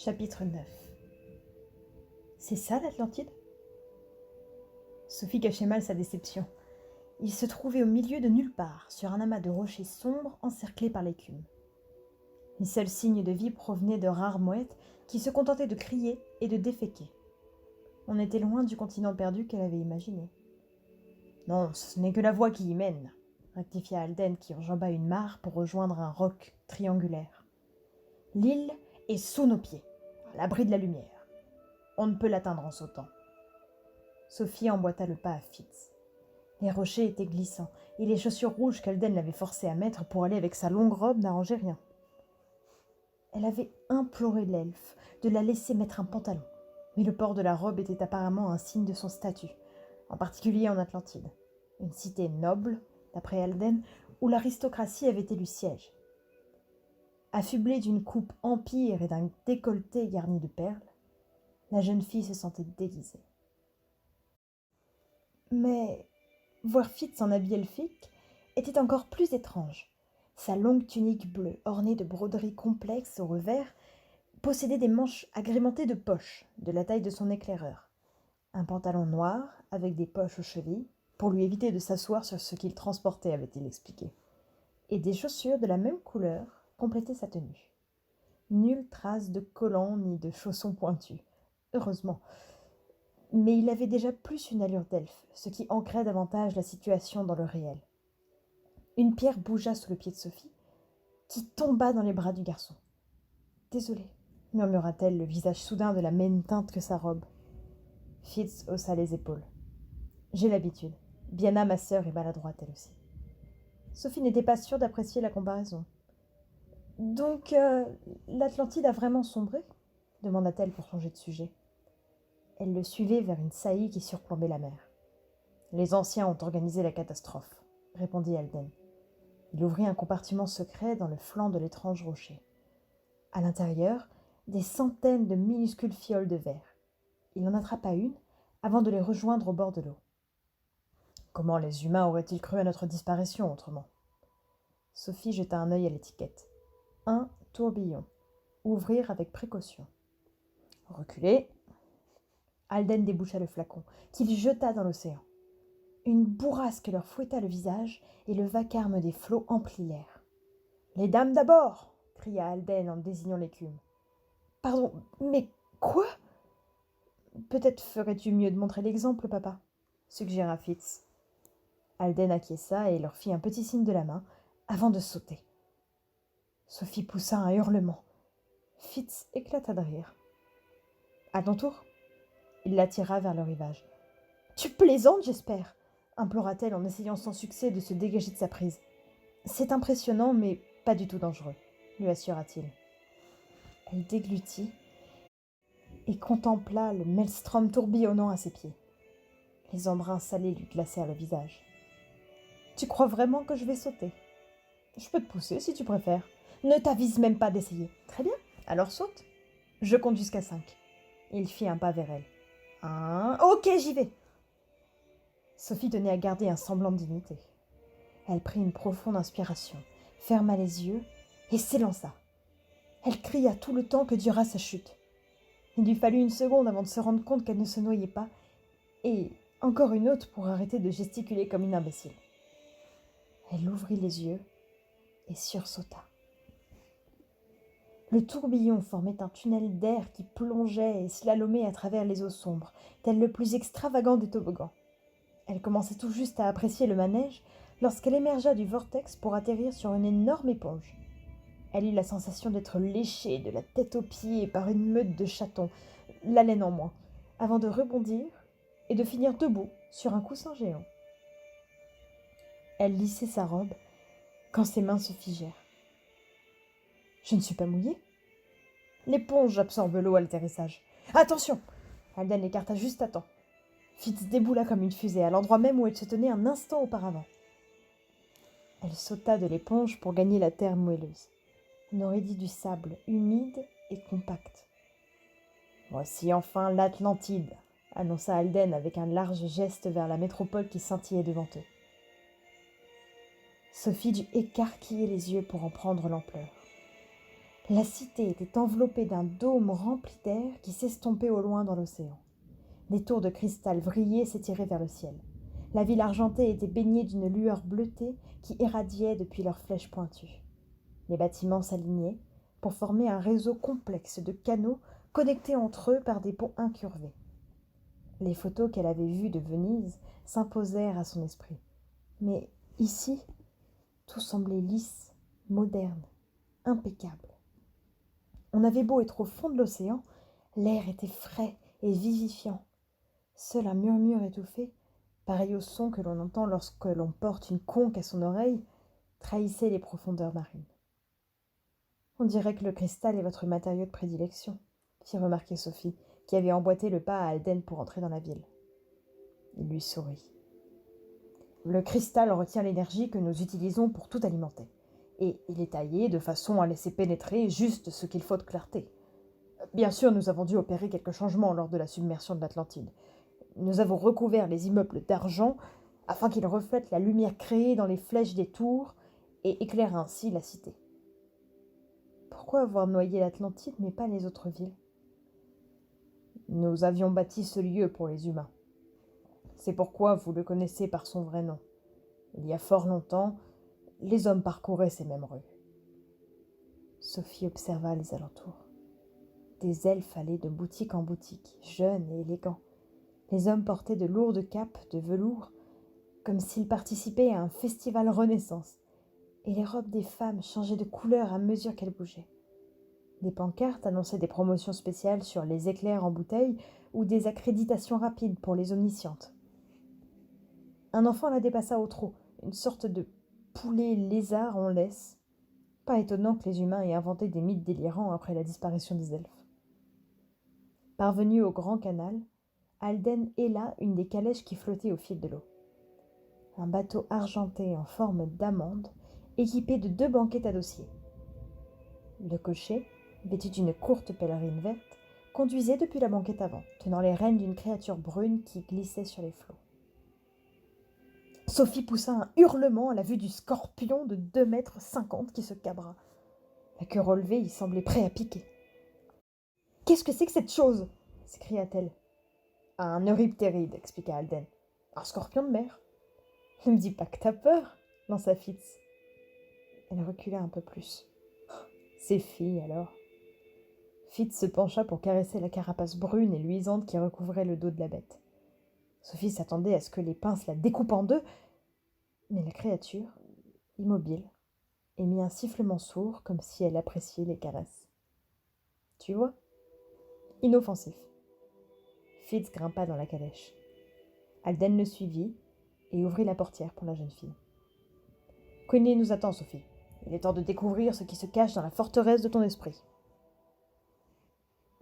Chapitre 9. C'est ça l'Atlantide? Sophie cachait mal sa déception. Il se trouvait au milieu de nulle part, sur un amas de rochers sombres encerclés par l'écume. Les seuls signes de vie provenaient de rares mouettes qui se contentaient de crier et de déféquer. On était loin du continent perdu qu'elle avait imaginé. Non, ce n'est que la voie qui y mène, rectifia Alden qui enjamba une mare pour rejoindre un roc triangulaire. L'île est sous nos pieds, à l'abri de la lumière. On ne peut l'atteindre en sautant. Sophie emboîta le pas à Fitz. Les rochers étaient glissants, et les chaussures rouges qu'Alden l'avait forcée à mettre pour aller avec sa longue robe n'arrangeaient rien. Elle avait imploré l'elfe de la laisser mettre un pantalon, mais le port de la robe était apparemment un signe de son statut, en particulier en Atlantide, une cité noble, d'après Alden, où l'aristocratie avait élu siège. Affublée d'une coupe empire et d'un décolleté garni de perles, la jeune fille se sentait déguisée. Mais voir Fitz en habit elfique était encore plus étrange. Sa longue tunique bleue, ornée de broderies complexes au revers, possédait des manches agrémentées de poches, de la taille de son éclaireur. Un pantalon noir, avec des poches aux chevilles, pour lui éviter de s'asseoir sur ce qu'il transportait, avait-il expliqué. Et des chaussures de la même couleur complétaient sa tenue. Nulle trace de collants ni de chaussons pointus. Heureusement. Mais il avait déjà plus une allure d'elfe, ce qui ancrait davantage la situation dans le réel. Une pierre bougea sous le pied de Sophie, qui tomba dans les bras du garçon. « Désolée, » murmura-t-elle, le visage soudain de la même teinte que sa robe. Fitz haussa les épaules. « J'ai l'habitude. Bianna, ma sœur, est maladroite, elle aussi. » Sophie n'était pas sûre d'apprécier la comparaison. « Donc, l'Atlantide a vraiment sombré ?» demanda-t-elle pour changer de sujet. Elle le suivait vers une saillie qui surplombait la mer. « Les anciens ont organisé la catastrophe, » répondit Alden. Il ouvrit un compartiment secret dans le flanc de l'étrange rocher. À l'intérieur, des centaines de minuscules fioles de verre. Il en attrapa une avant de les rejoindre au bord de l'eau. Comment les humains auraient-ils cru à notre disparition autrement? Sophie jeta un œil à l'étiquette. Un tourbillon. Ouvrir avec précaution. Reculer. Alden déboucha le flacon, qu'il jeta dans l'océan. Une bourrasque leur fouetta le visage et le vacarme des flots emplit l'air. « Les dames d'abord !» cria Alden en désignant l'écume. « Pardon, mais quoi ?»« Peut-être ferais-tu mieux de montrer l'exemple, papa ?» suggéra Fitz. Alden acquiesça et leur fit un petit signe de la main avant de sauter. Sophie poussa un hurlement. Fitz éclata de rire. « À ton tour ?» Il l'attira vers le rivage. « Tu plaisantes, j'espère ?» implora-t-elle en essayant sans succès de se dégager de sa prise. « C'est impressionnant, mais pas du tout dangereux, » lui assura-t-il. Elle déglutit et contempla le maelstrom tourbillonnant à ses pieds. Les embruns salés lui glacèrent le visage. « Tu crois vraiment que je vais sauter ? Je peux te pousser si tu préfères. Ne t'avise même pas d'essayer. Très bien, alors saute. Je compte jusqu'à 5. Il fit un pas vers elle. 1. Ok, j'y vais. Sophie tenait à garder un semblant de dignité. Elle prit une profonde inspiration, ferma les yeux et s'élança. Elle cria tout le temps que dura sa chute. Il lui fallut une seconde avant de se rendre compte qu'elle ne se noyait pas, et encore une autre pour arrêter de gesticuler comme une imbécile. Elle ouvrit les yeux et sursauta. Le tourbillon formait un tunnel d'air qui plongeait et slalomait à travers les eaux sombres, tel le plus extravagant des toboggans. Elle commençait tout juste à apprécier le manège lorsqu'elle émergea du vortex pour atterrir sur une énorme éponge. Elle eut la sensation d'être léchée de la tête aux pieds par une meute de chatons, la laine en moins, avant de rebondir et de finir debout sur un coussin géant. Elle lissait sa robe quand ses mains se figèrent. « Je ne suis pas mouillée ?» L'éponge absorbe l'eau à l'atterrissage. « Attention !» Alden l'écarta juste à temps. Fitz déboula comme une fusée, à l'endroit même où elle se tenait un instant auparavant. Elle sauta de l'éponge pour gagner la terre moelleuse. On aurait dit du sable, humide et compact. « Voici enfin l'Atlantide !» annonça Alden avec un large geste vers la métropole qui scintillait devant eux. Sophie dut écarquiller les yeux pour en prendre l'ampleur. La cité était enveloppée d'un dôme rempli d'air qui s'estompait au loin dans l'océan. Des tours de cristal vrillaient s'étiraient vers le ciel. La ville argentée était baignée d'une lueur bleutée qui irradiait depuis leurs flèches pointues. Les bâtiments s'alignaient pour former un réseau complexe de canaux connectés entre eux par des ponts incurvés. Les photos qu'elle avait vues de Venise s'imposèrent à son esprit. Mais ici, tout semblait lisse, moderne, impeccable. On avait beau être au fond de l'océan, l'air était frais et vivifiant. Seul un murmure étouffé, pareil au son que l'on entend lorsque l'on porte une conque à son oreille, trahissait les profondeurs marines. On dirait que le cristal est votre matériau de prédilection, fit remarquer Sophie, qui avait emboîté le pas à Alden pour entrer dans la ville. Il lui sourit. Le cristal retient l'énergie que nous utilisons pour tout alimenter, et il est taillé de façon à laisser pénétrer juste ce qu'il faut de clarté. Bien sûr, nous avons dû opérer quelques changements lors de la submersion de l'Atlantide. Nous avons recouvert les immeubles d'argent afin qu'ils reflètent la lumière créée dans les flèches des tours et éclairent ainsi la cité. Pourquoi avoir noyé l'Atlantide mais pas les autres villes? Nous avions bâti ce lieu pour les humains. C'est pourquoi vous le connaissez par son vrai nom. Il y a fort longtemps, les hommes parcouraient ces mêmes rues. Sophie observa les alentours. Des elfes allaient de boutique en boutique, jeunes et élégants. Les hommes portaient de lourdes capes de velours, comme s'ils participaient à un festival Renaissance, et les robes des femmes changeaient de couleur à mesure qu'elles bougeaient. Des pancartes annonçaient des promotions spéciales sur les éclairs en bouteille ou des accréditations rapides pour les omniscientes. Un enfant la dépassa au trot, une sorte de poulet lézard en laisse. Pas étonnant que les humains aient inventé des mythes délirants après la disparition des elfes. Parvenue au grand canal, Alden héla une des calèches qui flottaient au fil de l'eau. Un bateau argenté en forme d'amande, équipé de 2 banquettes à dossier. Le cocher, vêtu d'une courte pèlerine verte, conduisait depuis la banquette avant, tenant les rênes d'une créature brune qui glissait sur les flots. Sophie poussa un hurlement à la vue du scorpion de 2,50 m qui se cabra. La queue relevée, il semblait prêt à piquer. « Qu'est-ce que c'est que cette chose ?» s'écria-t-elle. « Un euryptéride, » expliqua Alden. « Un scorpion de mer. »« Ne me dis pas que t'as peur » lança Fitz. Elle recula un peu plus. « C'est fille, alors. » Fitz se pencha pour caresser la carapace brune et luisante qui recouvrait le dos de la bête. Sophie s'attendait à ce que les pinces la découpent en deux, mais la créature, immobile, émit un sifflement sourd comme si elle appréciait les caresses. « Tu vois ? Inoffensif. » Fitz grimpa dans la calèche. Alden le suivit et ouvrit la portière pour la jeune fille. « Queenie nous attend, Sophie. Il est temps de découvrir ce qui se cache dans la forteresse de ton esprit. »